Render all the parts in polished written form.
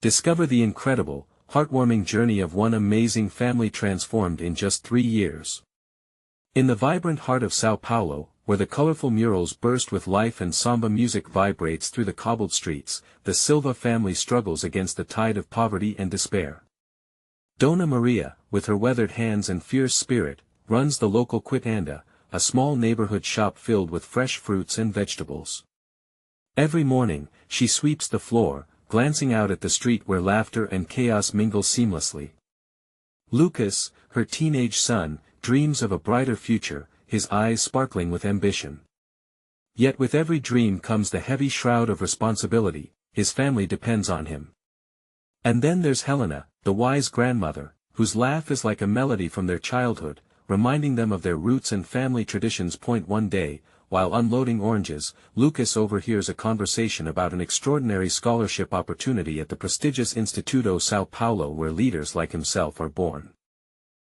Discover the incredible, heartwarming journey of one amazing family transformed in just 3 years. In the vibrant heart of São Paulo, where the colorful murals burst with life and samba music vibrates through the cobbled streets, the Silva family struggles against the tide of poverty and despair. Dona Maria, with her weathered hands and fierce spirit, runs the local quitanda, a small neighborhood shop filled with fresh fruits and vegetables. Every morning, she sweeps the floor, glancing out at the street where laughter and chaos mingle seamlessly. Lucas, her teenage son, dreams of a brighter future, his eyes sparkling with ambition. Yet with every dream comes the heavy shroud of responsibility, his family depends on him. And then there's Helena, the wise grandmother, whose laugh is like a melody from their childhood, reminding them of their roots and family traditions. One day, while unloading oranges, Lucas overhears a conversation about an extraordinary scholarship opportunity at the prestigious Instituto São Paulo where leaders like himself are born.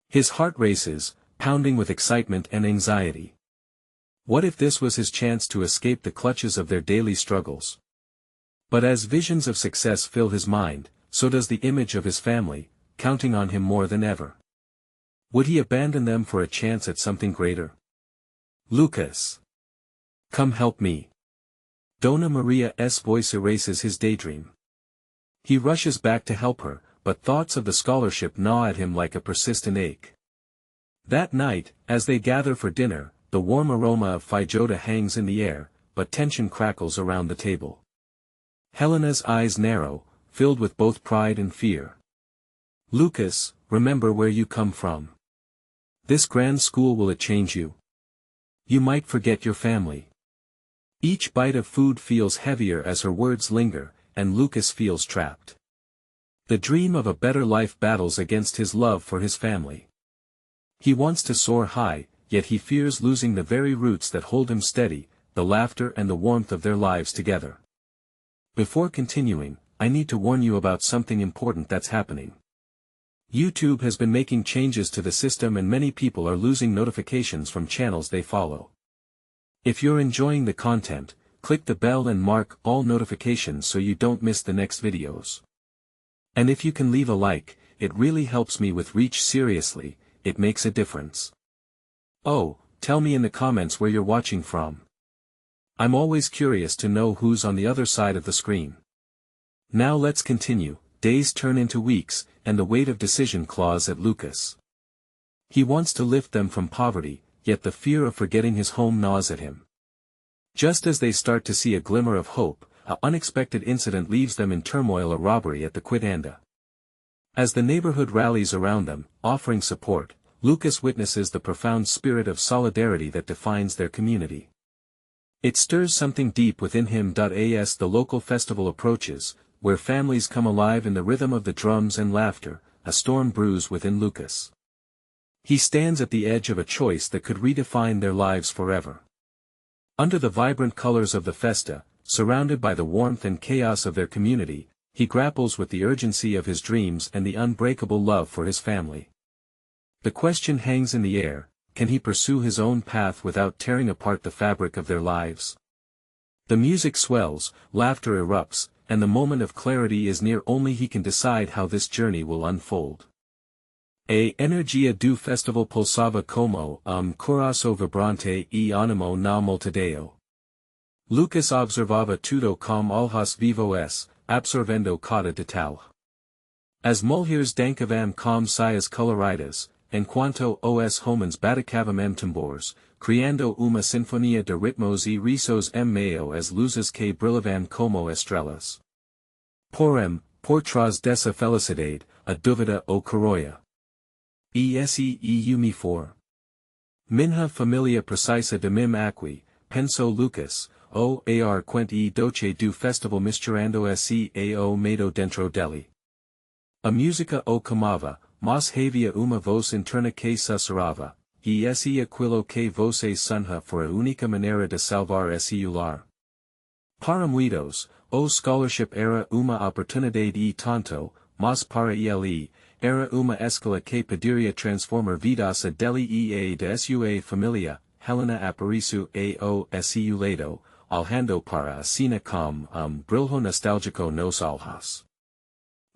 His heart races, pounding with excitement and anxiety. What if this was his chance to escape the clutches of their daily struggles? But as visions of success fill his mind, so does the image of his family, counting on him more than ever. Would he abandon them for a chance at something greater? Lucas! Come help me. Dona Maria's voice erases his daydream. He rushes back to help her, but thoughts of the scholarship gnaw at him like a persistent ache. That night, as they gather for dinner, the warm aroma of feijoada hangs in the air, but tension crackles around the table. Helena's eyes narrow, filled with both pride and fear. Lucas, remember where you come from. This grand school, will it change you? You might forget your family. Each bite of food feels heavier as her words linger, and Lucas feels trapped. The dream of a better life battles against his love for his family. He wants to soar high, yet he fears losing the very roots that hold him steady, the laughter and the warmth of their lives together. Before continuing, I need to warn you about something important that's happening. YouTube has been making changes to the system and many people are losing notifications from channels they follow. If you're enjoying the content, click the bell and mark all notifications so you don't miss the next videos. And if you can leave a like, it really helps me with reach. Seriously, it makes a difference. Oh, tell me in the comments where you're watching from. I'm always curious to know who's on the other side of the screen. Now let's continue. Days turn into weeks, and the weight of decision claws at Lucas. He wants to lift them from poverty, yet the fear of forgetting his home gnaws at him. Just as they start to see a glimmer of hope, an unexpected incident leaves them in turmoil: a robbery at the quitanda. As the neighborhood rallies around them, offering support, Lucas witnesses the profound spirit of solidarity that defines their community. It stirs something deep within him. As the local festival approaches, where families come alive in the rhythm of the drums and laughter, a storm brews within Lucas. He stands at the edge of a choice that could redefine their lives forever. Under the vibrant colors of the festa, surrounded by the warmth and chaos of their community, he grapples with the urgency of his dreams and the unbreakable love for his family. The question hangs in the air: can he pursue his own path without tearing apart the fabric of their lives? The music swells, laughter erupts, and the moment of clarity is near. Only he can decide how this journey will unfold. A energia do festival pulsava como coração vibrante e animo na multidão. Lucas observava tudo com olhos vivos, absorvendo cada detalhe. As mulheres dançavam com saias coloridas, enquanto os homens baticavam tambores, criando uma sinfonia de ritmos e risos meio as luzes que brilhavam como estrelas. Porém, por trás dessa felicidade, a dúvida o coroia. E for. Minha família precisa de mim aqui, pensou Lucas, o ar quente doce do festival misturando se ao medo dentro dele. A música o camava, mas havia uma voz interna que sussurrava, e aquilo que você sonha for a única maneira de salvar esse lar. Para muitos, o scholarship era uma oportunidade e tanto, mas para ele, era uma escola que poderia transformar vidas dele e de sua família. Helena apareceu ao seu lado, olhando para a cena com brilho nostálgico nos olhos.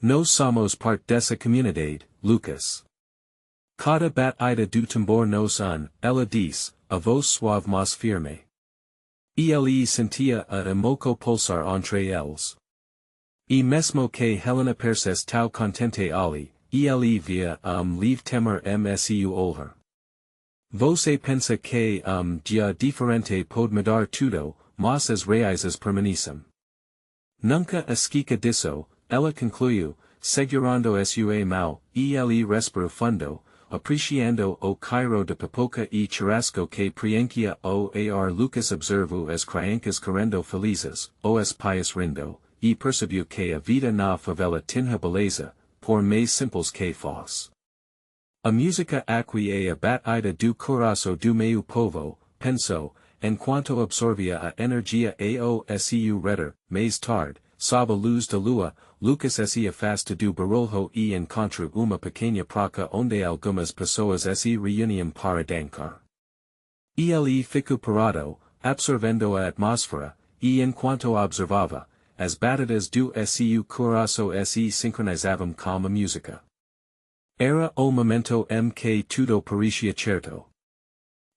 Nos somos parte dessa comunidade, Lucas. Cada batida do tambor nos ela diz, a voz suave mas firme. Ele sentia a emoco pulsar entre eles. E mesmo que Helena perces tão contente ali, ele via livre temer msu olhar. Você pensa que dia diferente pode mudar tudo, mas as raízes permanecem. Nunca esquica disso, ela concluiu, segurando sua mão, ele respira fundo, apreciando o cairo de pipoca e churrasco que preenchia o ar. Lucas observou as crianças correndo felizes, os pais rindo, e percebeu que a vida na favela tinha beleza, por mais simples que fosse. A música aqui é a batida do coração do meu povo, pensou, enquanto absorvia a energia ao redor. Mais tarde, sob a luz da lua, Lucas se afasta do barulho e encontra uma pequena praça onde algumas pessoas se reúnem para dançar. Ele ficou parado, absorvendo a atmosfera, e enquanto observava, as batidas do seu coração se sincronizavam com a música. Era o momento que tudo parecia certo.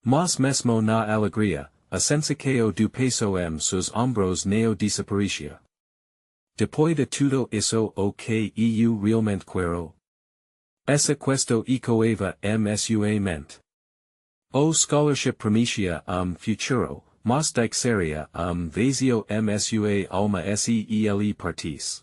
Mas mesmo na alegria, a sensação do peso seus ombros não desaparecia. Depois de tudo isso o que eu realmente quero? Essa questo ecoava sua mente. O scholarship prometia futuro, mas dixeria vazio sua alma se ele partisse.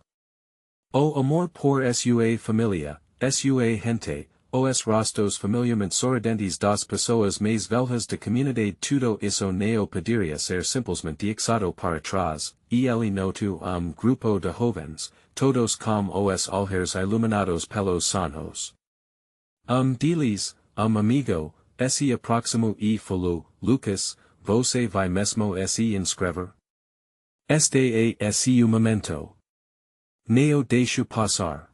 O amor por sua família, sua gente, os rostos familiarmente sorridentes das pessoas mais velhas de comunidade. Tudo isso não poderia ser simplesmente deixado para trás. Ele notou grupo de jovens, todos com os olhos iluminados pelos sonhos. Deles, amigo, se aproximou e falou, Lucas, você vai mesmo se inscrever? Este é seu momento. Não deixo passar.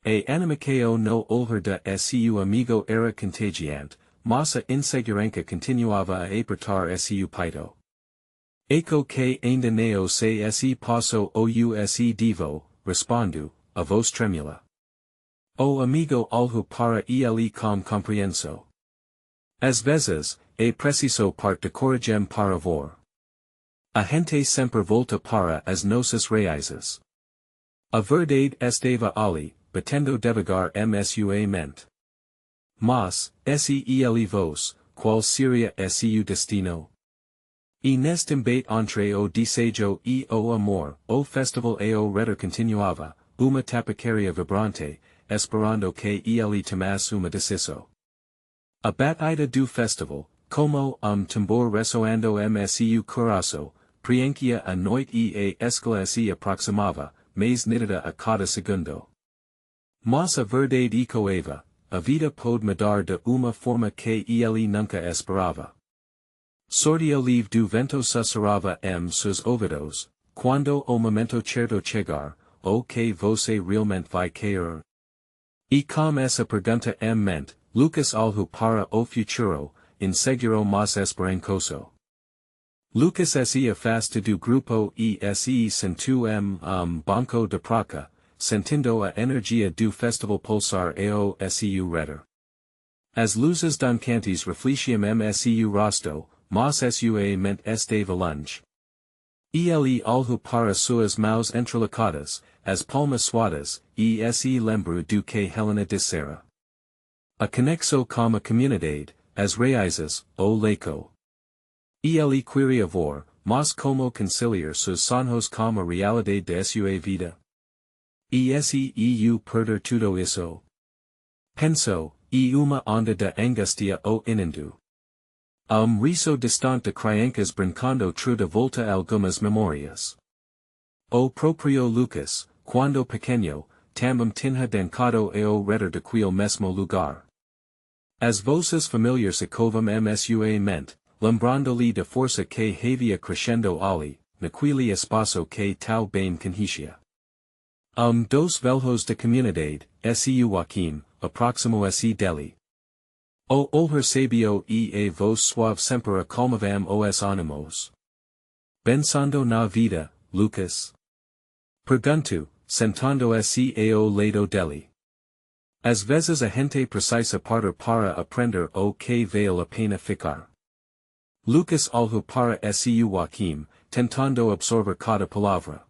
A animação no olhar de seu amigo era contagiante, mas a insegurança continuava a apertar seu peito. Eco que ainda não se passou o us divo, respondo, a voz tremula. O amigo olhou para ele com compreensão. Às vezes, é preciso parte de coragem para vor. A gente sempre volta para as nossas raízes. A verdade estava ali, batendo devagar sua mente. Mas, se ele vos, qual seria seu destino? E neste embate entre o desejo e o amor, o festival ao redor continuava, uma tapacaria vibrante, esperando que ele tomasse uma decisão. A batida do festival, como tambor ressoando seu coração, preenchia a noite e a escala se aproximava, mais nítida a cada segundo. Mas a verdade ecoava, a vida pode mudar de uma forma que ele nunca esperava. Sortia livre do vento sussurrava seus ouvidos, quando o momento certo chegar, o que você realmente vai querer? E com essa pergunta em mente, Lucas olhou para o futuro, inseguro mas esperançoso. Lucas se afasta do grupo e se sentou banco de praça, sentindo a energia do festival pulsar ao seu redor. As luzes dancantes refletiam seu rosto, mas sua mente estava longe. Ele olhou para suas mãos entrelaçadas, as palmas suadas, e se lembrou do que Helena dissera. A conexão com a comunidade, as raízes, o leco. Ele queria vor, mas como conciliar seus sonhos com a realidade de sua vida? E se perder tudo isso? Pensou, e uma onda de angústia o inundou. Riso distante de crianças brincando de volta algumas memórias. O próprio Lucas, quando pequeno, também tinha dançado ao redor daquele mesmo lugar. As vozes familiares ecovam sua mente, lembrando-lhe da força que havia crescendo ali, naquele espaço que tão bem conhecia. Dos velhos da comunidade, seu Joaquim, aproximou-se dele. O olhar sabio e a voz suave sempre acalmavam os ânimos. Pensando na vida, Lucas? Perguntou, sentando se ao lado dele. Às vezes a gente precisa parar para aprender o que vale a pena ficar. Lucas olhou para seu Joaquim, tentando absorver cada palavra.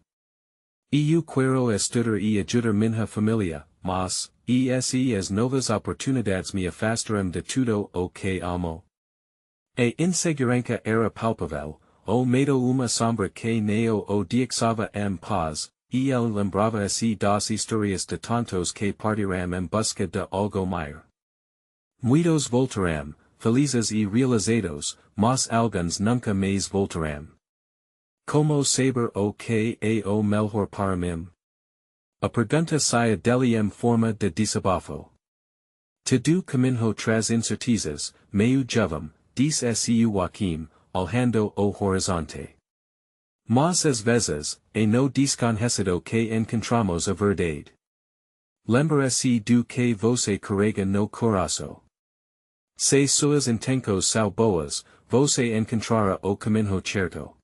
Eu quero estudar e ajudar minha família, mas, as novas oportunidades me afastaram de tudo o que amo. A insegurança era palpável, o medo uma sombra que neo o deixava em paz, e ele lembrava-se das histórias de tantos que partiram em busca de algo maior. Muitos voltarão, felizes e realizados, mas alguns nunca mais voltarão. Como saber o que é o melhor para mim? A pergunta saia dele em forma de desabafo. Todo caminho traz incertezas, meio jovem, disse seu Joaquim, olhando o horizonte. Mas às vezes, é no desconhecido que encontramos a verdade. Lembra-se do que você carrega no coração. Se suas intenções são boas, você encontrará o caminho certo.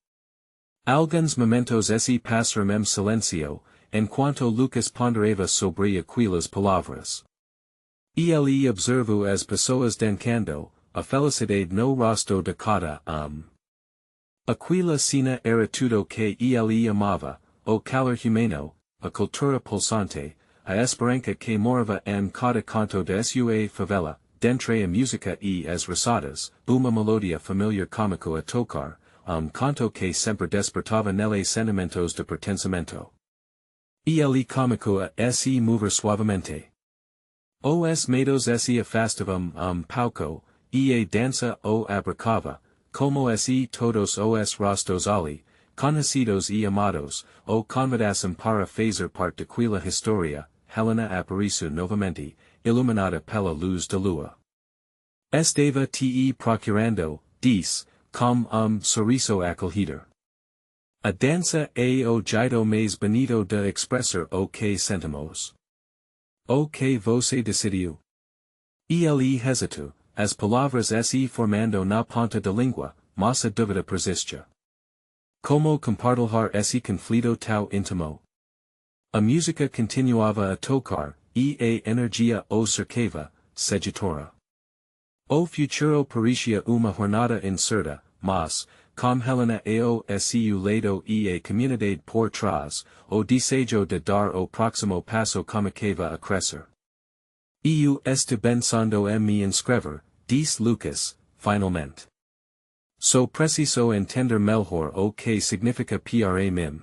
Alguns momentos se passaram em silêncio, enquanto Lucas ponderava sobre aquelas palavras. Ele observou as pessoas dançando, a felicidade no rosto de cada Aquela cena era tudo que ele amava, o calor humano, a cultura pulsante, a esperança que morava em cada canto de sua favela, dentre a música e as risadas, uma melodia familiar cômico a tocar, canto que sempre despertava nele sentimentos de pertencimento. Ele cômico a se mover suavemente. Os medos se afastavam pouco, e a dança o abracava, como se todos os rostos ali, conhecidos e amados, o convidassem para fazer parte daquela história, Helena apareceu novamente, iluminada pela luz da lua. Estava te procurando, disse, com sorriso acolhedor. A dança é o jeito mais bonito de expressar o que sentimos. O que você decidiu? Ele hesitou, as palavras se formando na ponta da língua, mas a dúvida persistia. Como compartilhar esse conflito tão íntimo? A música continuava a tocar, e a energia o cercava, sedutora. O futuro parecia uma jornada incerta, mas, com Helena ao seu lado e a comunidade por trás, o desejo de dar o próximo passo começava a crescer. Eu estou pensando em me inscrever, disse Lucas, finalmente. Sou preciso entender melhor o que significa para mim.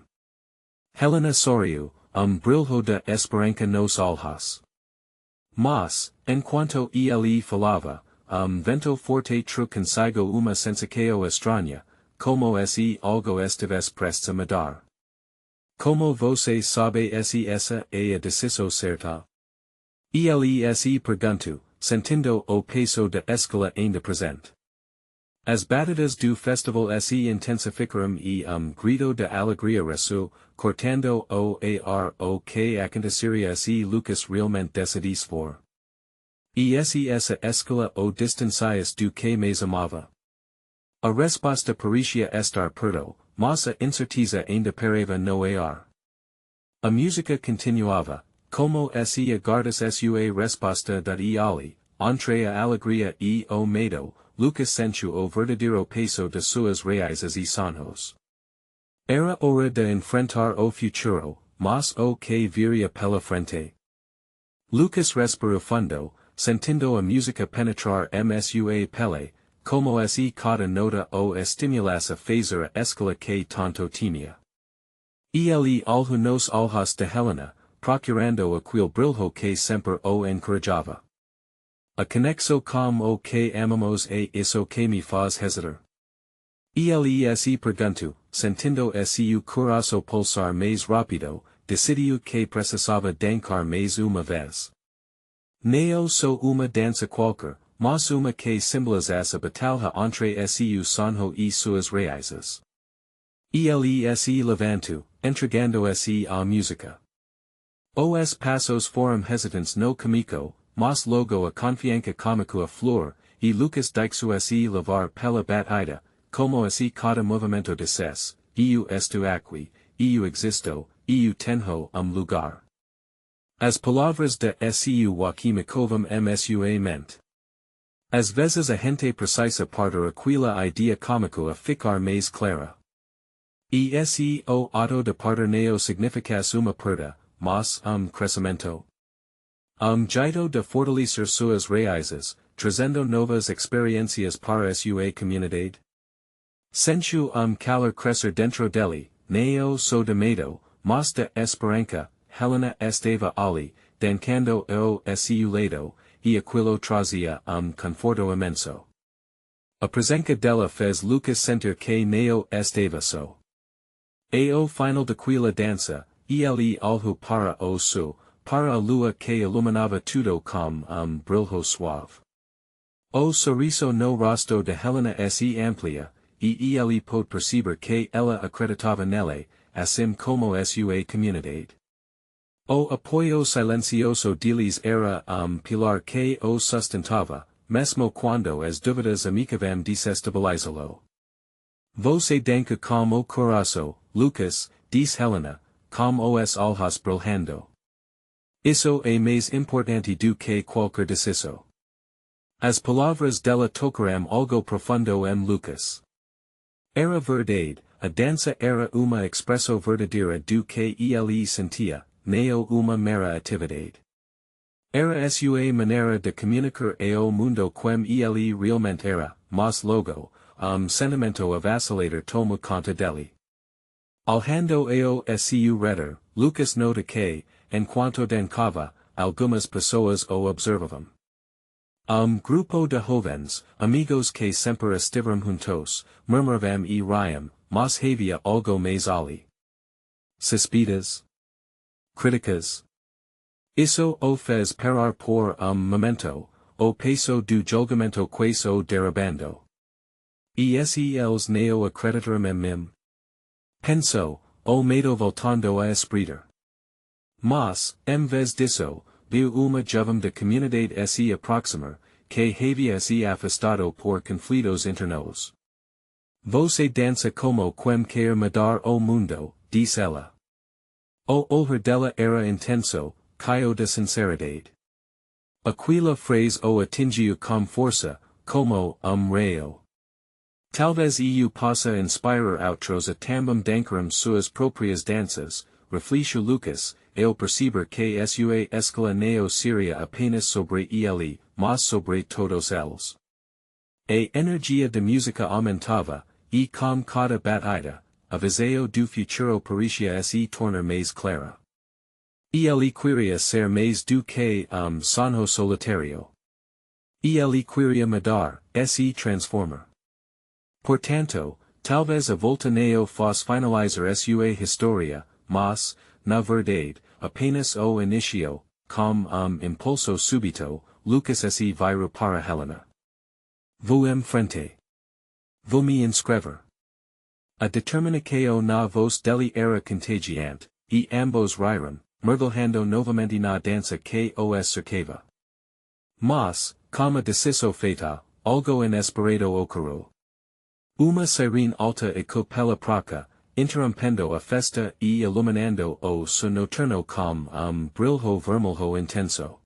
Helena sorriu, brilho de esperança nos olhos. Mas, enquanto ele falava, vento forte trou consigo uma sensação estranha, como se algo estivesse prestes a mudar. Como você sabe se essa é a decisão certa? Ele se perguntou, sentindo o peso da escala ainda presente. As batidas do festival se intensificaram e grito de alegria ressoou, cortando o ar o que aconteceria se Lucas realmente decidisse for. E essa escala o distancias do que mais amava. A resposta parecia estar perto, mas a incerteza ainda pairava no ar. A música continuava, como se aguardasse sua resposta da ele, entre a alegria e o medo, Lucas sentiu o verdadeiro peso de suas raízes e sonhos. Era hora de enfrentar o futuro, mas o que viria pela frente? Lucas respirou fundo, sentindo a música penetrar em sua pele, como se cada nota o estimulasse a fazer a escala que tanto temia. Ele olhou nos olhos de Helena, procurando aquele brilho que sempre o encorajava. A conexão com o que amamos é isso que me faz hesitar. Ele se perguntou, sentindo seu coração pulsar mais rápido, decidiu que precisava dançar mais uma vez. Não só uma dança qualquer, mas uma que simbolizasse a batalha entre seu sonho e suas raízes. Ele se levantou, entregando-se à música. Os passos foram hesitantes no caminho, mas logo a confiança começou a flor, e Lucas deixou-se levar pela batida, como se cada movimento dissesse, eu estou aqui, eu existo, eu tenho lugar. As palavras de seu Joaquim msua mente. Às vezes a gente precisa para aquela idea cômico a ficar mais clara. E o auto de parteneo significas uma perda, mas crescimento. Jeito de fortalecer suas raízes, trazendo novas experiências para sua comunidade. Sentiu calor crescer dentro dele, neo so de medo, mas de esperança, Helena estava ali, dancando o seu lado, e aquilo trazia conforto imenso. A presença dela fez Lucas sentir que neo estava só. O final daquela dança, ele olhou para o sul, para a lua que iluminava tudo com brilho suave. O sorriso no rosto de Helena se amplia, e ele pôde perceber que ela acreditava nele, assim como sua comunidade. O apoio silencioso deles era pilar que o sustentava, mesmo quando as dúvidas amicavam desestabilizá-lo. Você dança com o coração, Lucas, disse Helena, com os olhos brilhando. Isso é mais importante do que qualquer decisão. As palavras dela tocaram algo profundo em Lucas. Era verdade, a dança era uma expressão verdadeira do que ele sentia, neo uma mera atividade. Era sua maneira de comunicar ao mundo quem ele realmente era, mas logo, sentimento vacilador tomou conta dele. Alhando ao seu redor, Lucas nota que, enquanto dancava, algumas pessoas o observavam. Grupo de jovens, amigos que sempre estiveram juntos, murmuravam e riam, mas havia algo mais ali. Suspeitas? Críticas? Isso o fez parar por momento, o peso do julgamento quase o derrubando. E eles neo acreditaram em mim? Pensou, o medo voltando a espreitar. Mas, em vez disso, viu uma jovem de comunidade se aproximar, que havia se afastado por conflitos internos. Você dança como quem quer mudar o mundo, disse ela. O olhar dela era intenso, cheio de sinceridade. Aquela frase o atingiu com força, como raio. Talvez eu possa inspirar outros a também dançarem suas próprias danças, refletiu Lucas, ao perceber que sua escala não seria apenas sobre ele, mas sobre todos eles. A energia da música aumentava, e com cada batida, a visão do futuro parecia se tornar mais clara. Ele queria ser mais do que sonho solitário. Ele queria mudar, se transformar. Portanto, talvez a volta não fosse finalizar sua história, mas, na verdade, apenas o inicio, com impulso súbito, Lucas se virou para Helena. Vou em frente. Vou me inscrever. A determinação na voz dele era contagiante, e ambos riram, mergulhando novamente na dança que os cercava. Mas, como a decisão feita, algo inesperado ocorreu. Uma sirene alta e copela fraca, interrompendo a festa e iluminando o seu noturno com brilho vermelho intenso.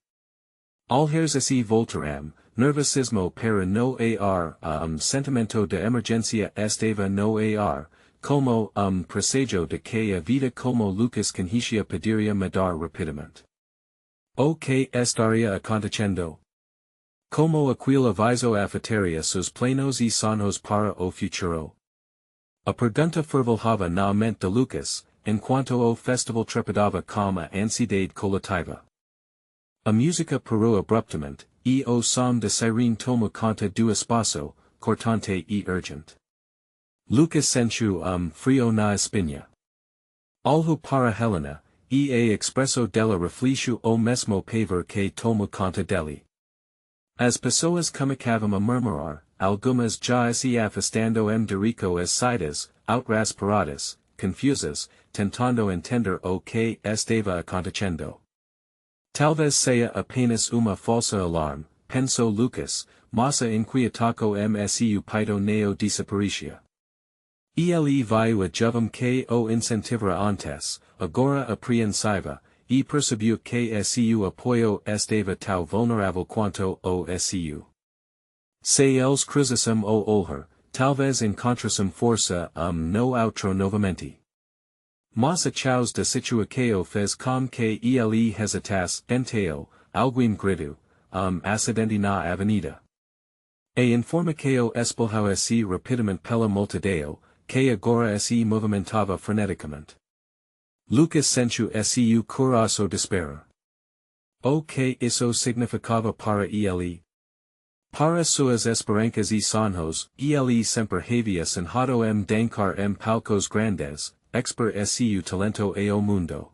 Alheres se voltaram, nervosismo para no ar, sentimento de emergência estava no ar, como presságio de que a vida como Lucas conhecia poderia mudar rapidamente. O que estaria acontecendo? Como aquilo aviso afetaria seus planos e sonhos para o futuro? A pergunta fervilhava na mente de Lucas, enquanto o festival trepidava com a ansiedade coletiva. A música parou abruptamente, e o som de sirene tomou conta do espaço, cortante e urgente. Lucas sentiu frio na espinha. Olhou para Helena, e a expressão dela refletiu o mesmo pavor que tomou conta dele. As pessoas começavam a murmurar, algumas já se afastando dirico as saídas, outras confusas, tentando entender o que estava acontecendo. Talvez seja apenas uma falsa alarme, pensou Lucas, mas a inquietaco seu peito neo desaparecia. Ele viu a jovem que o incentivara antes, agora apreensiva, e percebiu que su apoio estava tão vulnerável quanto o su. Se eles cruzassem o olhar, talvez encontrassem força no outro novamente. Mas achaus da situação fez com que ele hesitasse, entao, algum grido, acidente na avenida. E informa que o espelhou se rapidamente pela multidão, que agora se movimentava freneticamente. Lucas sentiu su coração desespero. O que isso significava para ele? Para suas esperanças e sonhos, ele sempre havia sonhado dançar palcos grandes, expor su talento ao mundo.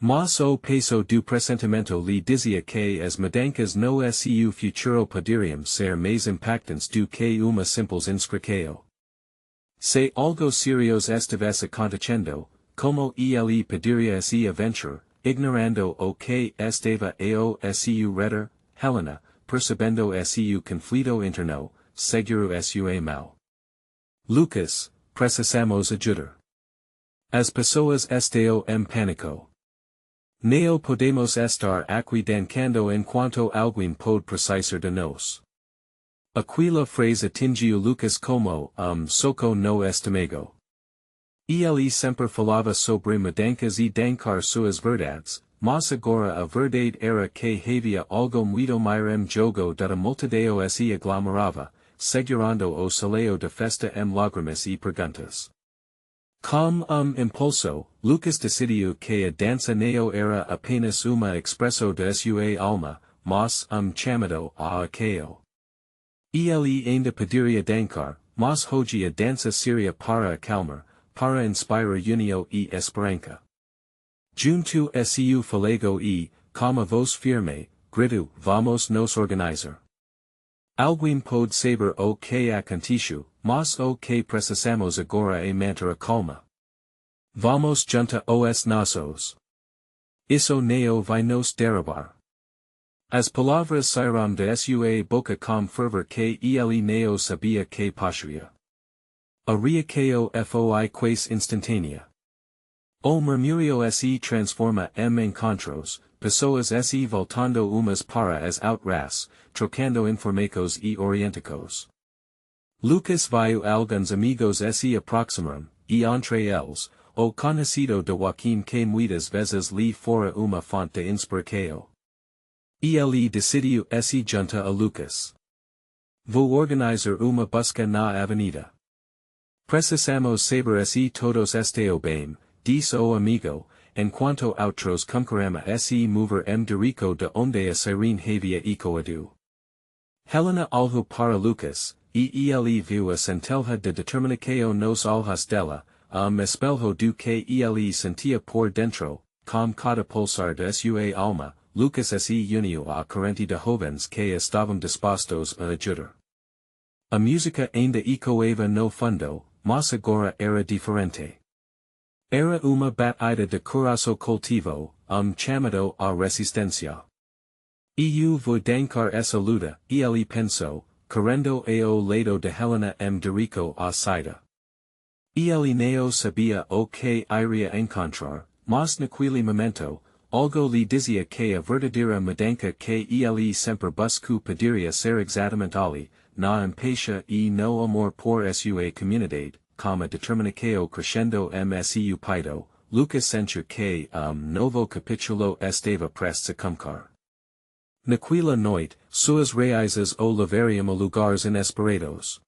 Mas o peso do pressentimento lhe dizia que as mudanças no su futuro poderiam ser mais impactantes do que uma simples inscrição. Se algo serioso estivesse acontecendo, como ele poderia se aventurar, ignorando o que estava ao su redor, Helena, percebendo su conflito interno, seguro su mal. Lucas, precisamos ajudar. As pessoas estão em pânico. Não podemos estar aqui dancando enquanto alguém pode precisar de nós. Aquela frase atingiu Lucas como soco no estômago. Ele sempre falava sobre mudanças e dançar suas verdades, mas agora a verdade era que havia algo muito maior jogo da multidão se aglomerava, segurando o soleil da festa lágrimas e perguntas. Com impulso, Lucas decidiu que a dança não era apenas uma expressão de sua alma, mas chamado a acao. Ele ainda poderia dançar, mas hoje a dança seria para acalmar, para inspirar união e esperança. Junto su falego e, com a voz firme, gritou, vamos nos organizar. Alguém pode saber o que aconteceu, mas o que precisamos agora é manter a calma. Vamos junta os nossos. Isso não vai nos derrubar. As palavras saíram de sua boca com fervor que ele não sabia que possuía. A reação foi quase instantânea. O murmúrio se transforma em encontros, pessoas se voltando umas para as outras, trocando informações e orienticos. Lucas viu alguns amigos se aproximaram, e entre eles, o conhecido de Joaquim que muitas vezes lhe fora uma fonte de inspiração. Ele decidiu se junta a Lucas. Vou organizar uma busca na avenida. Precisamos saber se todos estão bem, disse o amigo, enquanto outros concorremos se mover direito de onde a sirene havia ecoado. Helena olhou para Lucas, e ele viu a centelha de determinação nos olhos dela, espelho do que ele sentia por dentro, com cada pulsar de sua alma, Lucas se uniu à corrente de jovens que estavam dispostos a ajudar. A música ainda ecoava no fundo, mas agora era diferente. Era uma batida de coração cultivo, chamado a resistência. Eu vou dançar essa luta, ele pensou, correndo ao lado de Helena direito à saída. Ele não sabia o que iria encontrar, mas naquele momento, algo lhe dizia que a verdadeira mudança que ele sempre buscou poderia ser exatamente ali, na empatia e no amor por sua comunidade, com a determinação crescendo su peito, Lucas sentiu que novo capítulo estava prestes a começar. Naquela noite, suas raízes o levariam a lugares inesperados.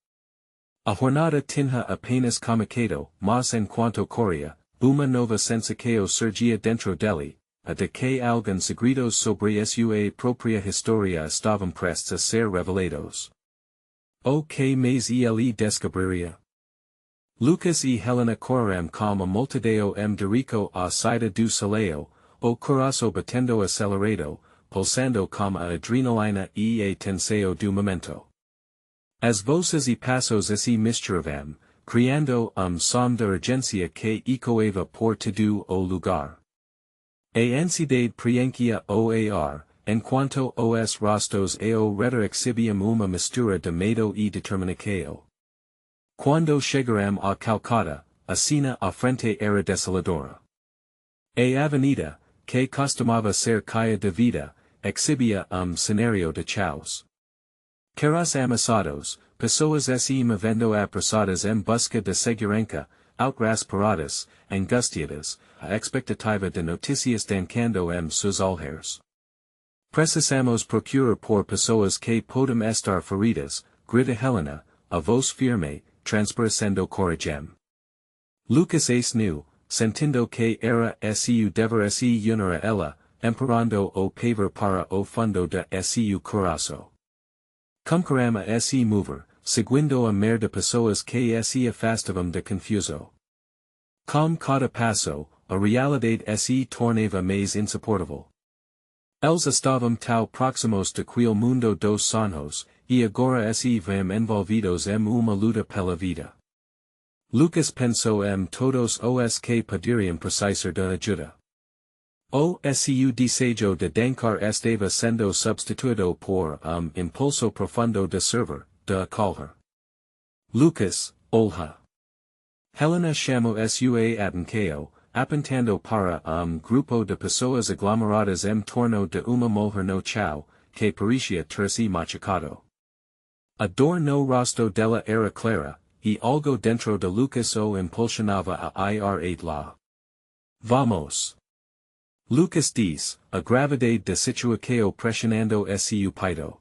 A jornada tinha apenas começado, mas enquanto corria, uma nova sensação surgia dentro dele, a de que alguns segredos sobre sua própria história estavam prestes a ser revelados. O que mais ele descobriria? Lucas e Helena correram com a multidão direito à saída do soleil, o coração batendo acelerado, pulsando com a adrenalina e a tensão do momento. As vozes e passos se misturavam, criando som de urgência que ecoava por todo o lugar. A ansiedade preenchia o ar, enquanto os rostos ao redor exhibiam uma mistura de medo e determinação. Quando chegaram a Calcata, a cena à frente era desoladora. A avenida, que costumava ser calle de vida, exhibia cenário de chaos. Caras amassados, pessoas se movendo apressadas em busca de segurança, outras angustiadas, a expectativa de notícias dancando seus olheiros. Precisamos procurar por pessoas que podem estar feridas, grita Helena, a voz firme, transparecendo coragem. Lucas ace nu, sentindo que era su dever se unir a ela, emperando o paver para o fundo de su coração. Cumcarama se mover, seguindo a mer de pessoas que se afastavam de confuso. Com cada passo, a realidade se tornava mais insuportável. Eles estavam tão próximos de quel mundo dos sonhos, e agora se vêm envolvidos uma luta pela vida. Lucas pensou todos os que poderiam precisar de ajuda. O seu desejo de dançar estava sendo substituído por impulso profundo de servir, de acolher. Lucas, olha. Helena chamou sua atenção, apontando para grupo de pessoas aglomeradas torno de uma mulher no chão, que parecia ter-se machucado. A dor no rosto dela era clara, e algo dentro de Lucas o impulsionava a ir lá. Vamos. Lucas diz, a gravidade de situação pressionando seu peito.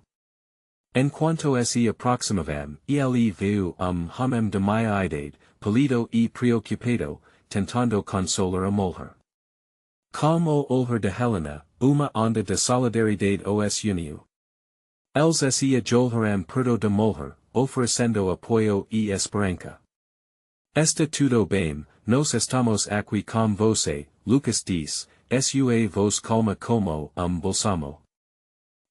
Enquanto se aproximavam, ele viu homem de meia idade, pálido e preocupado, tentando consolar a mulher. Com o olhar de Helena, uma onda de solidariedade os uniu. Eles se ajolharam perto da mulher, oferecendo apoio e esperança. Está tudo bem, nós estamos aqui com você, Lucas diz, sua voz calma como balsamo.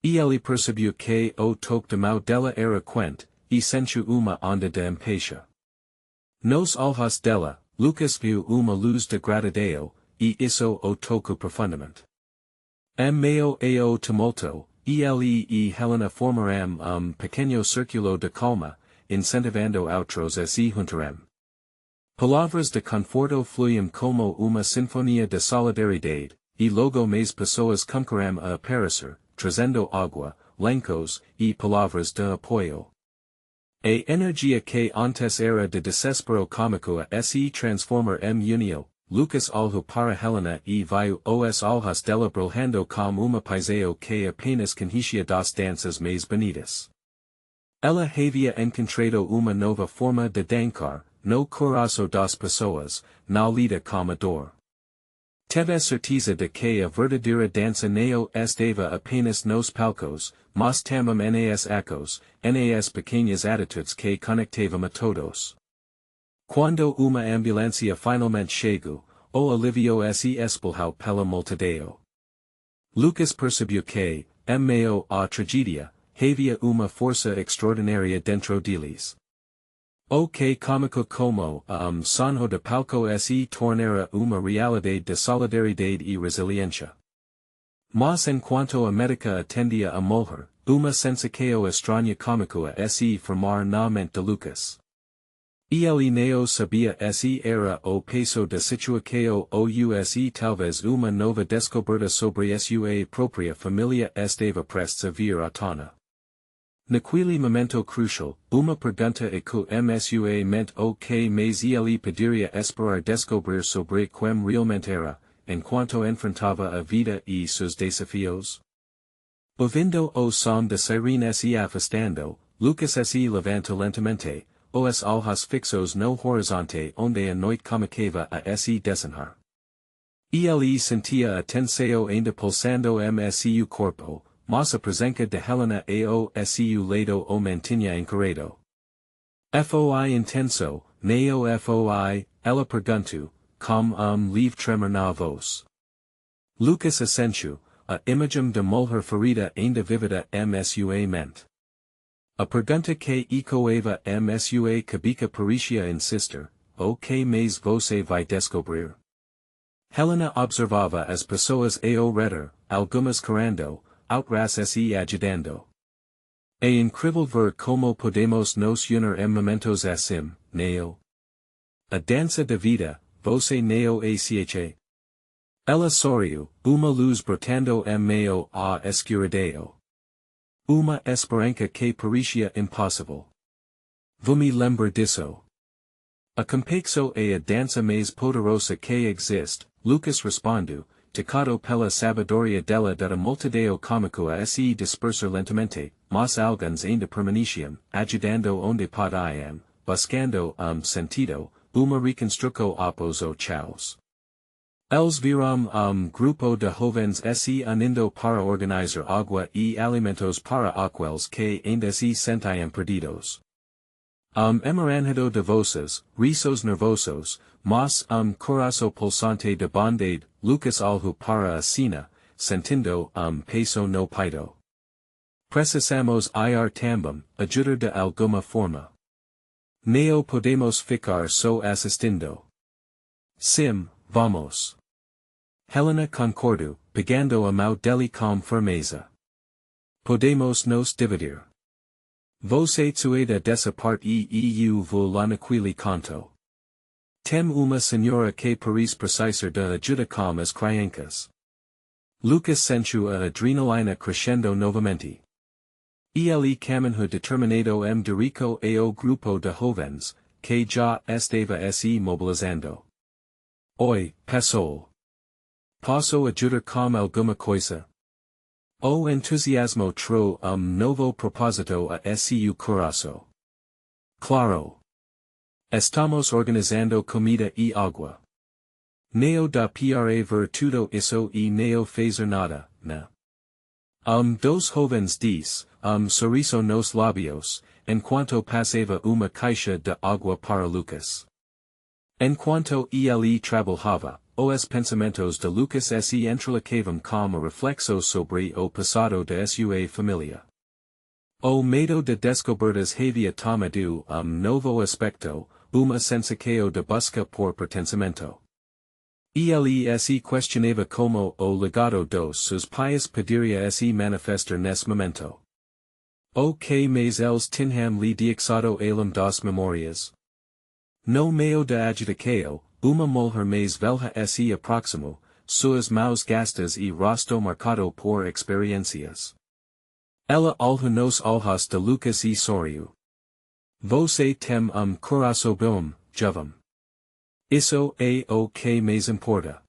E ele percebeu que o toque de mão dela era quente, e sentiu uma onda de empatia. Nos olhos dela, Lucas viu uma luz de gratidão, e isso o tocou profundamente. Meio ao tumulto, ele e Helena formaram pequeno círculo de calma, incentivando outros a se juntarem. Palavras de conforto fluíam como uma sinfonia de solidariedade, e logo mais pessoas começaram a aparecer, trazendo água, lencos, e palavras de apoio. A energia que antes era de desespero cômico a se transformar união, Lucas olhou para Helena e viu os olhos dela brilhando como uma paisão que apenas conhecia das danças mais bonitas. Ela havia encontrado uma nova forma de dançar, no coração das pessoas, na lida com a dor. Teve certeza de que a verdadeira dança não estava apenas nos palcos, mas também nas ecos, nas pequenas atitudes que conectavam a todos. Quando uma ambulância finalmente chegou, o alivio se espalhou pela multidão. Lucas percebeu que, em meio à tragédia, havia uma força extraordinária dentro deles. O que cômico como sonho de palco se tornara uma realidade de solidariedade e resiliência. Mas enquanto a médica atendia a mulher, uma sensação estranha cômico se formar na mente de Lucas. Ele não sabia se era o peso da situação ou se talvez uma nova descoberta sobre sua própria família estava prestes a vir à tona. Naquele momento crucial, uma pergunta ecoou sua mente o que mais ele poderia esperar descobrir sobre quem realmente era, enquanto enfrentava a vida e seus desafios. Ouvindo o som da sirene se afastando, Lucas se levanta lentamente, os olhos fixos no horizonte onde a noite começava a se desenhar. Ele sentia a tensão ainda pulsando seu corpo, mas a presença de Helena ao seu lado o mantinha encarado. Foi intenso, não foi, ela perguntou, com leve tremor na voz. Lucas assentiu, a imagem de mulher ferida ainda vivida sua mente. A pergunta que ecoava sua cabeça parecia insistir, o que mais você vai descobrir? Helena observava as pessoas ao redor, algumas correndo, outras se agitando. É incrível ver como podemos nos unir em momentos assim, não? A dança da vida, você não a Ella sorriu, uma luz brotando meio a escuridão. Uma esperança que parecia impossível. Vumi lembrar disso. A complexo é a dança mais poderosa que existe, Lucas respondeu, tocado pela sabedoria dela da multidão cômico a se dispersar lentamente, mas alguns ainda permaneciam, ajudando onde podiam, buscando sentido, uma reconstrução após o caos. Eles viram grupo de jovens se unindo para organizar água e alimentos para aqueles que ainda se sentiam perdidos. Emaranhado de voces, risos nervosos, mas coração pulsante de bondade, Lucas olhou para a cena, sentindo peso no peito. Precisamos ir também, ajudar de alguma forma. Não podemos ficar só assistindo. Sim, vamos. Helena concordou, pegando a mão dele com firmeza. Podemos nos dividir. Você sueda dessa parte e eu vou lá naquele canto. Tem uma senhora que parece precisar de ajuda com as crianças. Lucas sentiu a adrenalina crescendo novamente. Ele caminhou determinado dirico ao grupo de jovens, que já estava se mobilizando. Oi, pessoal. Posso ajudar com alguma coisa? O entusiasmo tro novo propósito a seu coração. Claro. Estamos organizando comida e água. Neo da pra ver tudo isso e neo fazer nada, né? Dos jovens diz, sorriso nos lábios, enquanto passava uma caixa de água para Lucas. Enquanto ele trabalhava, os pensamentos de Lucas se entrelaçavam como reflexos sobre o passado de sua família. O medo de descobertas havia tomado novo aspecto, uma sensação de busca por pertencimento. Ele se questionava como o legado dos seus pais poderia se manifestar nesse momento. O que mais eles tinham lhe deixado além das memórias. No meio da agitação, uma mulher mais velha se aproximou, suas mãos gastas e rosto marcado por experiências. Ela olhou nos olhos de Lucas e sorriu. Você tem coração bom, jovem. Isso é o que mais importa.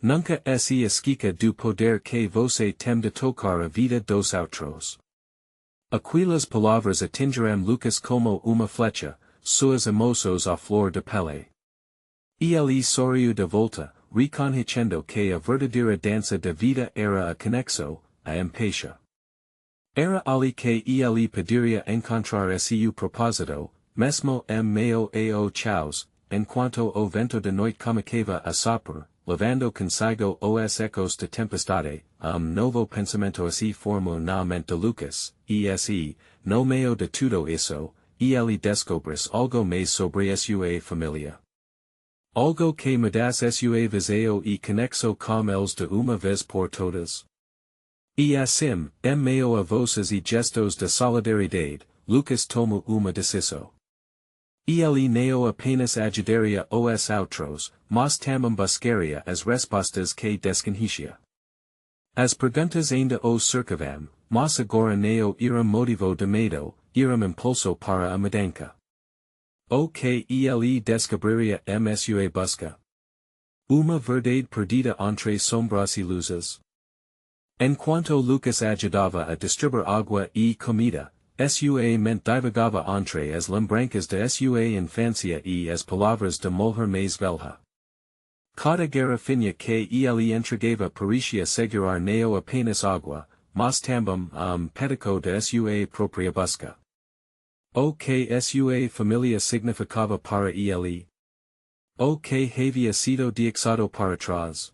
Nunca se esqueça do poder que você tem de tocar a vida dos outros. Aquelas palavras atingiram Lucas como uma flecha, suas emoções à flor de pele. Ele sorriu de volta, reconhecendo que a verdadeira dança da vida era a conexão, a empatia. Era ali que ele poderia encontrar seu propósito, mesmo meio ao caos, enquanto o vento da noite começava a soprar, levando consigo os ecos de tempestade, novo pensamento se formou na mente de Lucas, e no meio de tudo isso, ele descobriu algo mais sobre sua família. Algo que mudasse sua visão e conexão com eles de uma vez por todas. E assim, meio a voces e gestos de solidariedade, Lucas tomou uma decisão. Ele não apenas ajudaria os outros, mas também buscaria as respostas que desconhecia. As perguntas ainda o cercavam, mas agora não era motivo de medo, era impulso para a mudança. O que ele descobriria sua busca. Uma verdade perdida entre sombras e luzes. Enquanto Lucas ajudava a distribuir água e comida, sua mente divagava entre as lembranças de sua infância e as palavras de mulher mais velha. Cada garrafinha que ele entregava parecia segurar não apenas água, mas também pedico de sua própria busca. O que sua família significava para ele? O que havia sido deixado para trás?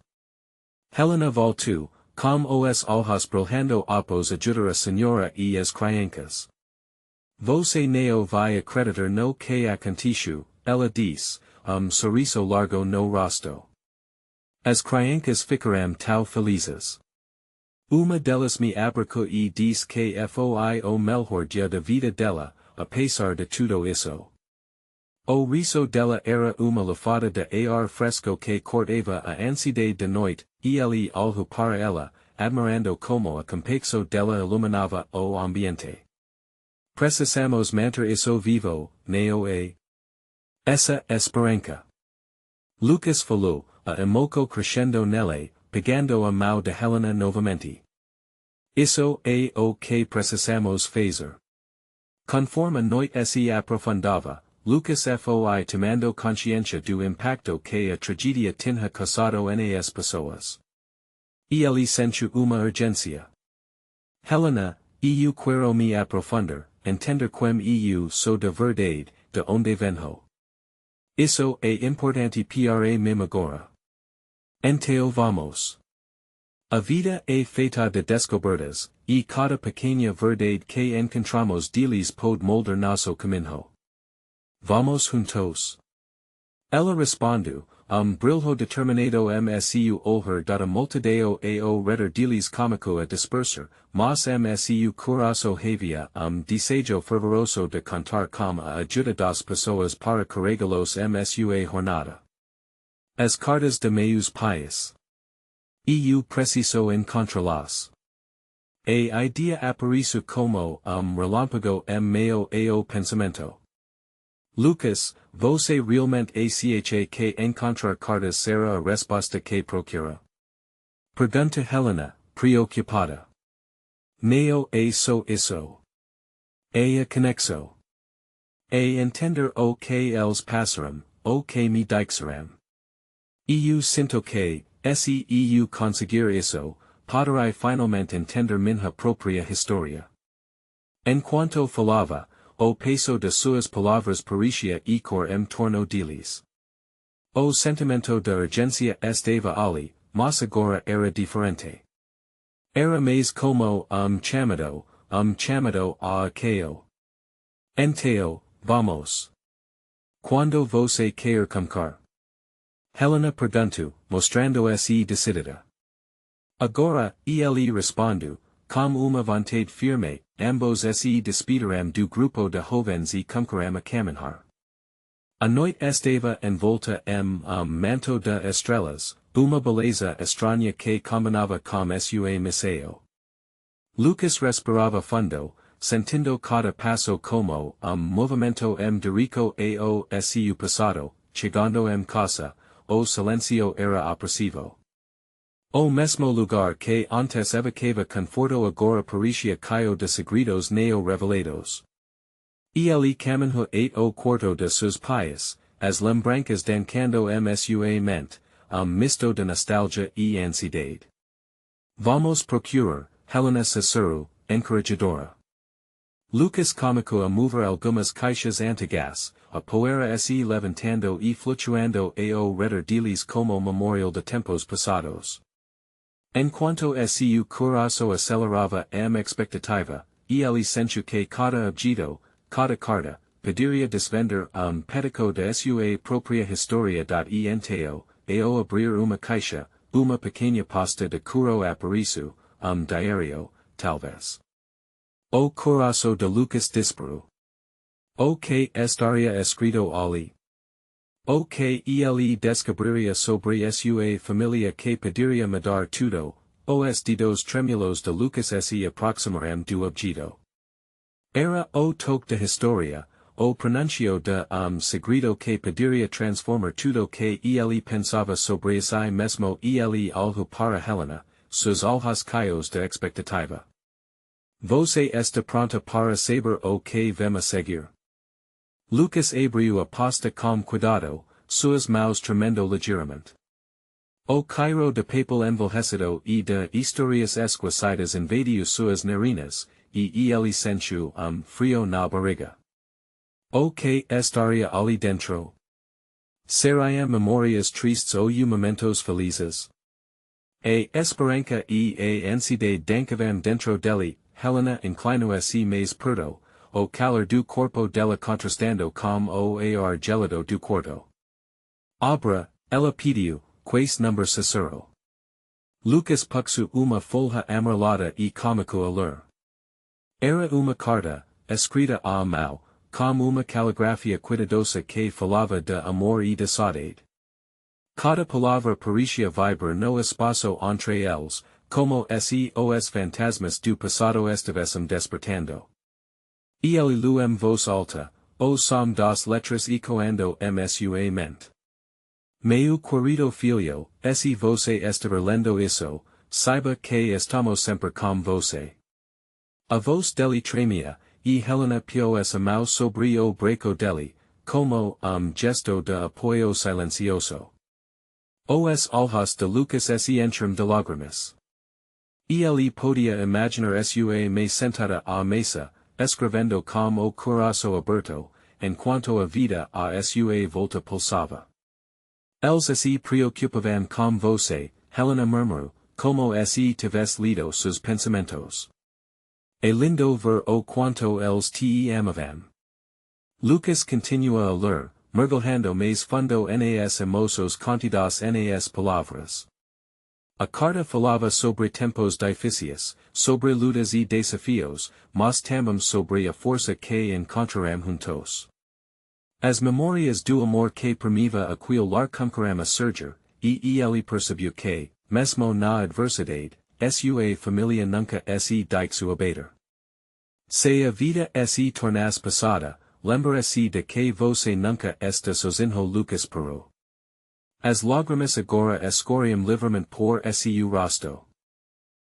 Helena voltou, com os olhos brilhando após ajudar a senhora e as crianças. Você não vai acreditar no que aconteceu, ela disse, sorriso largo no rosto. As crianças ficaram tão felizes. Uma delas me abracou e disse que foi o melhor dia da vida dela, apesar de tudo isso. O riso della era uma lufada de ar fresco que corteva a ansiedade de noite, ele algo para ela, admirando como a complexo dela iluminava o ambiente. Precisamos manter isso vivo, neo e essa esperança. Lucas falou, a emoco crescendo nele, pegando a mão de Helena novamente. Isso é o que precisamos fazer. Conforme a noite se aprofundava, Lucas foi tomando consciência do impacto que a tragédia tinha causado nas pessoas. Ele sentiu uma urgência. Helena, eu quero me aprofundar, entender como eu sou de verdade, de onde venho. Isso é importante para mim agora. Então vamos. A vida é feita de descobertas, e cada pequena verdade que encontramos deles pode moldar nosso caminho. Vamos juntos. Ela respondeu, brilho determinado msu olhar da multidão e o redor deles comico a dispersar, mas msu coração havia desejo fervoroso de cantar como a ajuda das pessoas para carregá-los msu a jornada. As cartas de meus pais. Eu preciso encontrá-las. A idea aparece como relâmpago meio e o pensamento. Lucas, você realmente acha que encontrar cartas será a resposta que procura? Pergunta Helena, preocupada. Neo é só isso. É a conexão. É entender o que eles passaram, o que me disseram. Eu sinto que, se eu conseguir isso, poderei finalmente entender minha própria história. Enquanto falava, o peso de suas palavras parecia ecoar em torno deles. O sentimento de urgência estava ali, mas agora era diferente. Era mais como chamado a aqueo. Então, vamos. Quando você quer começar? Helena perguntou, mostrando-se decidida. Agora, ele respondeu, com uma vontade firme, ambos se despediram do grupo de jovens e começaram a caminhar. A noite estava envolta manto de estrelas, uma beleza estranha que combinava com sua missão. Lucas respirava fundo, sentindo cada passo como movimento de rico e o seu passado, chegando casa, o silêncio era opressivo. O mesmo lugar que antes evocava conforto agora parecia caio de segredos neo revelados. Ele caminhou o quarto de seus pais, as lembranças dancando sua mente, misto de nostalgia e ansiedade. Vamos procurar, Helena sussurrou, encorajadora. Lucas começou a mover algumas caixas antigas, a poeira se levantando e flutuando ao redor deles como memorial de tempos passados. Enquanto seu coração acelerava expectativa, ele sentiu que cada objeto, cada carta, poderia desvendar pedaço de sua própria história e então, ao abrir uma caixa, uma pequena pasta de couro apareceu, diário, talvez. O coração de Lucas disparou. O que estaria escrito ali? O que ele descobriria sobre sua família que poderia mudar tudo, os dedos tremulos de Lucas se aproximaram do objeto. Era o toque de história, o pronuncio de segredo que poderia transformar tudo que ele pensava sobre si mesmo ele algo para Helena, seus olhos caios de expectativa. Você está pronta para saber o que vem a seguir? Lucas abriu a pasta com cuidado, suas mãos tremendo ligeiramente. O cairo de papel envelhecido e de histórias esquecidas invadiu suas narinas, e ele sentiu frio na barriga. O que estaria ali dentro? Seriam memórias tristes ou momentos felizes? A esperança e a ansiedade dançavam dentro dele. Helena inclinou-se mais perto, o calor do corpo dela contrastando com o ar gelado do quarto. Abra, ela pediu, quais número sussurrou. Lucas puxou uma folha amarelada e começou a ler. Era uma carta, escrita à mão, com uma caligrafia cuidadosa que falava de amor e de saudade. Cada palavra parecia vibrar no espaço entre eles, como se os fantasmas do passado estivessem despertando. Ele em voz alta, o som das letras ecoando sua mente. Meu querido filho, se você estiver lendo isso, saiba que estamos sempre com você. A voz dele tremia, e Helena pôs a mão sobre o braço dele, como gesto de apoio silencioso. Os olhos de Lucas se encheram de lágrimas. Ele podia imaginar sua mãe sentada à mesa, escrevendo com o coração aberto, enquanto a vida à sua volta pulsava. Eles se preocupavam com você, Helena murmurou, como se tivesse lido seus pensamentos. É lindo ver o quanto eles te amavam. Lucas continua a ler, mergulhando mais fundo nas emoções contidas nas palavras. A carta falava sobre tempos difíceis, sobre lutas e desafios, mas também sobre a força que encontraram juntos. As memórias do amor que permiva aquilo cumpriram a surgir, e ele percebeu que, mesmo na adversidade, sua família nunca se deixou abater. Se a vida se tornasse passada, lembra-se de que você nunca está sozinho. Lucas parou. As lágrimas agora escorriam livremente por seu rosto.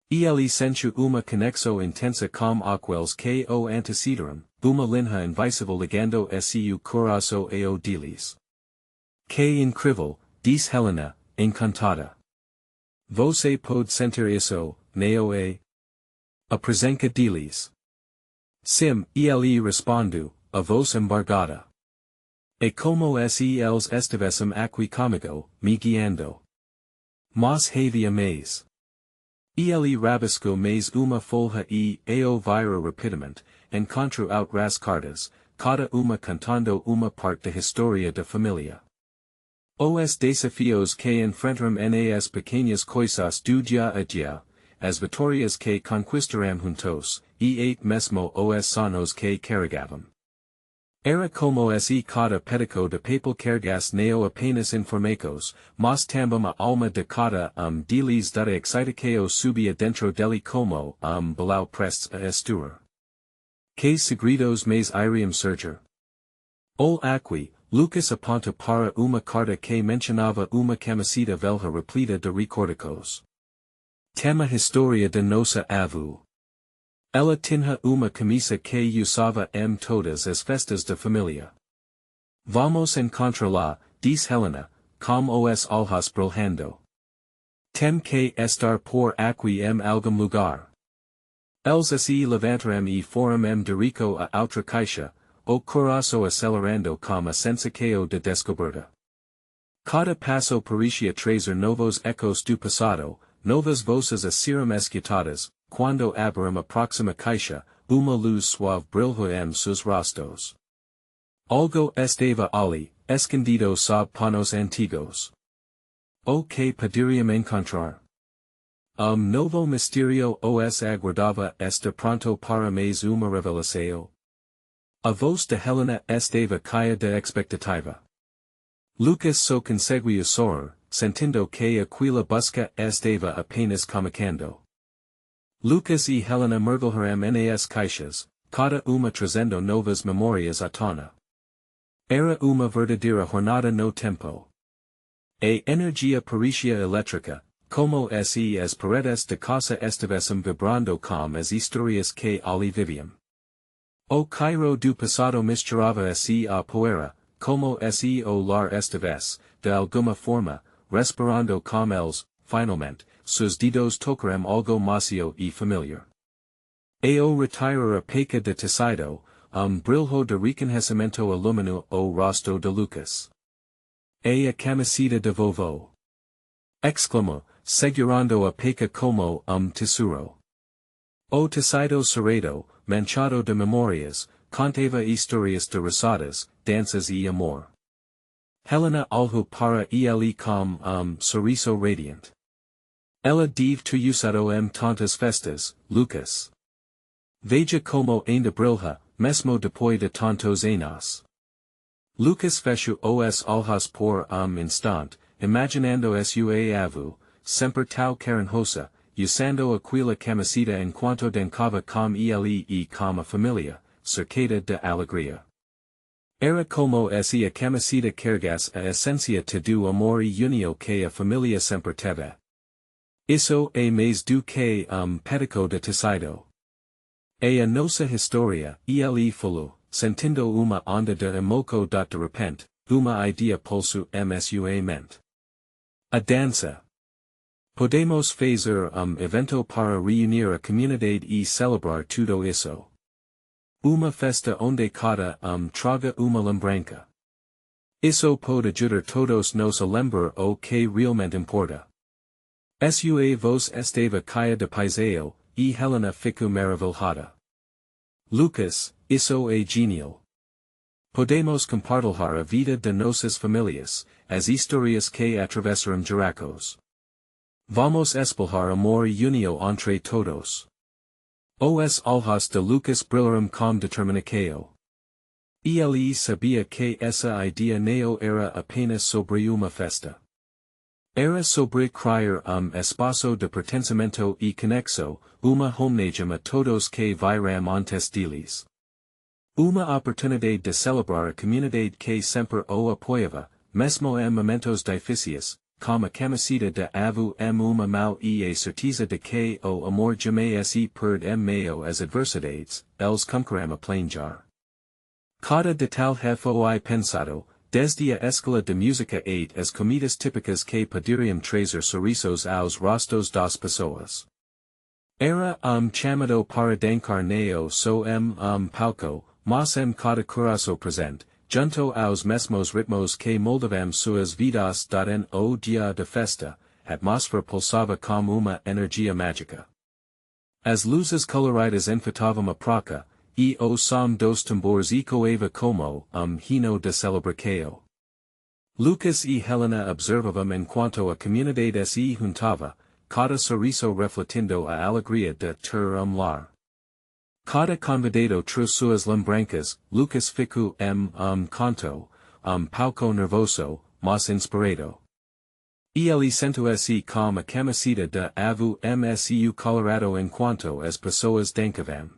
Ele sentiu uma conexão intensa com aqueles que o antecederam, uma linha invisível ligando seu coração ao deles. Que incrível, disse Helena, encantada. Você pode sentir isso, não é? A presença deles. Sim, ele respondeu, a voz embargada. É como se eles estivessem aqui comigo, me guiando. Mas havia mais. Ele rabiscou mais uma folha e o vira rapidamente, encontrou outras cartas, cada uma contando uma parte da história da família. Os desafios que enfrentaram nas pequenas coisas do dia a dia, as vitórias que conquistaram juntos, e mesmo os sonhos que carregavam. Era como se cada pedaço de papel carregasse não apenas informações, mas também a alma de cada deles da excitação subia dentro dele como below prestes a estourar. Que segredos mais iriam surgir? Aqui, Lucas aponta para uma carta que mencionava uma camiseta velha repleta de recordações. Tema história de nossa avó. Ela tinha uma camisa que usava todas as festas da família. Vamos encontrá-la, disse Helena, com os olhos brilhando. Tem que estar por aqui algum lugar. Eles se levantaram e foram dirico a outra caixa, o coração acelerando com a sensação de descoberta. Cada passo parecia trazer novos ecos do passado, novas vozes a serem escutadas. Quando abriram a próxima caixa, uma luz suave brilhou seus rostos. Algo estava ali, escondido sob panos antigos. O que poderiam encontrar? Novo mistério os aguardava está pronto para mais uma revelação. A voz de Helena estava caia de expectativa. Lucas só conseguia sorrir, sentindo que aquela busca estava apenas começando. Lucas e Helena mergulharam nas caixas, cada uma trazendo novas memórias à tona. Era uma verdadeira jornada no tempo. A energia parecia elétrica, como se as paredes de casa estivessem vibrando com as histórias que ali viviam. O Cairo do passado misturava-se à poeira, como se o lar estivesse, de alguma forma, respirando com eles, finalmente. Seus dedos tocaram algo macio e familiar. Ao retirar a peca de tecido, brilho de reconhecimento iluminou o rosto de Lucas. É a camiseta de vovô! Exclamou, segurando a peca como tesouro. O tecido cerrado, manchado de memórias, contava histórias de roçadas, danças e amor. Helena olhou para ele com sorriso radiante. Ela deve ter usado tantas festas, Lucas. Veja como ainda brilha, mesmo depois de tantos anos. Lucas fecho os olhos por instante, imaginando sua avu, sempre tal carinhosa, usando aquela camiseta enquanto dancava com ele e com a família, cercada de alegria. Era como se a camiseta carregasse a essência do amor e união que a família sempre teve. Isso é mais do que pedaço de tecido. É a nossa história, ele falou, sentindo uma onda de emoco de repente, uma ideia pulso sua mente. A dança. Podemos fazer evento para reunir a comunidade e celebrar tudo isso. Uma festa onde cada traga uma lembrança. Isso pode ajudar todos nos a lembrar o que realmente importa. Sua voz estava caia de paiseo, e Helena ficou maravilhada. Lucas, isso é genial. Podemos compartilhar a vida de nossas famílias, as histórias que atravessaram juracos. Vamos espalhar amor e união entre todos. Os olhos de Lucas brilharam com determinação. Ele sabia que essa ideia não era apenas sobre uma festa. Era sobre criar espaço de pertencimento e conexão, uma homenagem a todos que viram antes deles. Uma oportunidade de celebrar a comunidade que sempre o apoiava, mesmo em momentos difíceis, como a camiseta de avu uma mão e a certeza de que o amor jamais se perde em meio às adversidades, eles conqueram a planejar. Cada detalhe foi pensado, desde a escola de música as comidas típicas que poderiam trazer sorrisos aos rostos das pessoas. Era chamado para dançar neo so palco, mas cada coração presente, junto aos mesmos ritmos que moldavam suas vidas en o dia de festa, a atmosfera pulsava como uma energia mágica. As luzes coloridas enfeitavam a praça, e o som dos tambores ecoava como hino de celebração. Lucas e Helena observavam enquanto a comunidade se juntava, cada sorriso refletindo a alegria de ter lar. Cada convidado trouxe suas lembranças, Lucas ficou canto, palco nervoso, mas inspirado. Ele sentou-se com a camiseta de avu msu colorado enquanto as pessoas dançavam.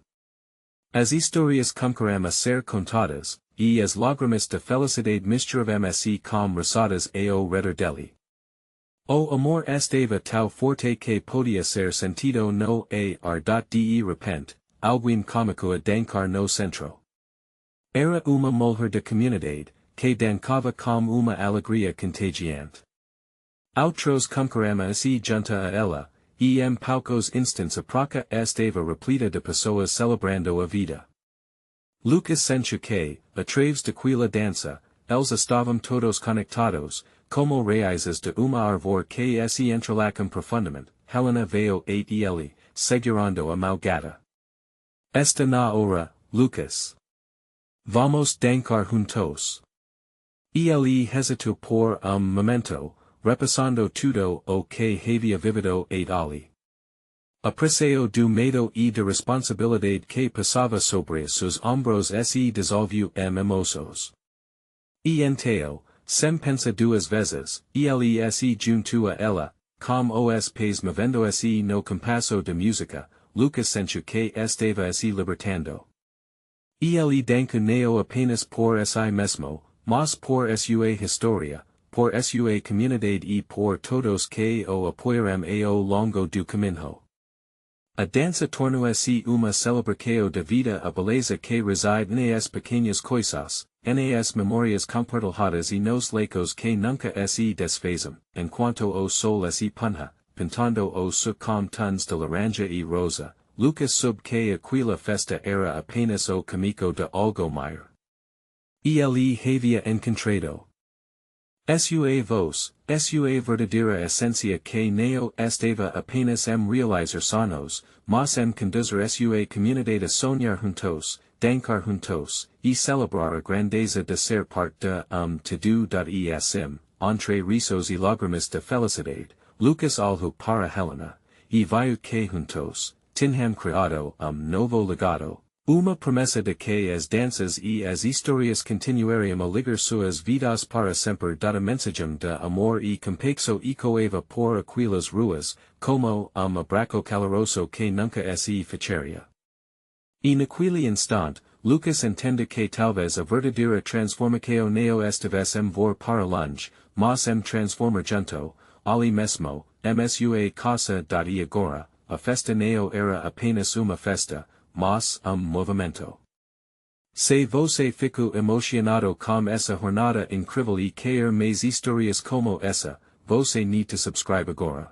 As histórias começaram a ser contadas, e as lágrimas de felicidade misturavam-se com risadas ao redor dele. O amor estava tão forte que podia ser sentido no ar de repente, alguém cômico a dançar no centro. Era uma mulher de comunidade, que dançava com uma alegria contagiante. Outros conqueram se junta a ela, e em poucos instantes a praça estava repleta de pessoas celebrando a vida. Lucas sentiu que, através daquela dança, eles estavam todos conectados, como raízes de uma árvore que se entrelacam profundamente. Helena veio a ele, segurando a mão gata. Esta na hora, Lucas. Vamos dançar juntos. Ele hesitou por momento, repassando tudo o que havia vivido ali. Apreciou do medo e da responsabilidade que passava sobre seus ombros se dissolveu em emoções. E então, sem pensar duas vezes, ele se juntou a ela, como os pés movendo-se no compasso da música, Lucas sentiu que estava se libertando. Ele dançou não apenas por si mesmo, mas por sua história, por sua comunidade e por todos que o apoiaram ao longo do caminho. A dança tornou-se uma celebração da vida a beleza que reside nas pequenas coisas, nas memórias compartilhadas e nos laicos que nunca se desfazem, enquanto o sol se punha, pintando o céu com tons de laranja e rosa. Lucas soube que aquela festa era apenas o caminho de algo maior. Ele havia encontrado sua voz, sua verdadeira essência que não estava apenas em realizar sonhos, mas em conduzir sua comunidade a sonhar juntos, dançar juntos, e celebrar a grandeza de ser parte de tudo esm, entre risos e lágrimas de felicidade. Lucas olhou para Helena, e viu que juntos, tinham criado novo legado, Uma promessa de que as danças e as histórias continuariam a ligar suas vidas para sempre dada mensagem de amor e complexo ecoava por aquelas ruas, como abraço caloroso que nunca se fecharia. E naquele instante, Lucas entende que talvez a verdadeira transformação não estivesse vor para longe, mas transformar junto, ali mesmo, msua casa dadi agora, a festa não era apenas uma festa, mas movimento. Se você ficou emocionado com essa jornada incrível e quer mais histórias como essa, você need to subscribe agora.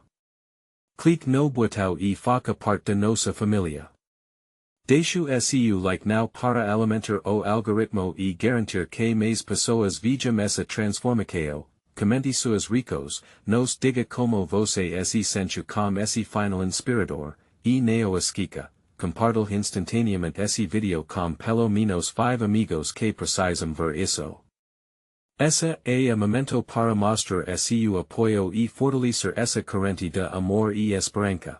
Clique no botão e faça parte da nossa família. Deixe seu like now para alimentar o algoritmo e garantir que mais pessoas vejam essa transformação. Comente suas ricos, nos diga como você se sente com esse final inspirador, e neo esquica. Compartilhe instantaneamente esse vídeo com pelo menos 5 amigos que precisam ver isso. Essa é a momento para mostrar seu apoio e fortalecer essa corrente de amor e esperança.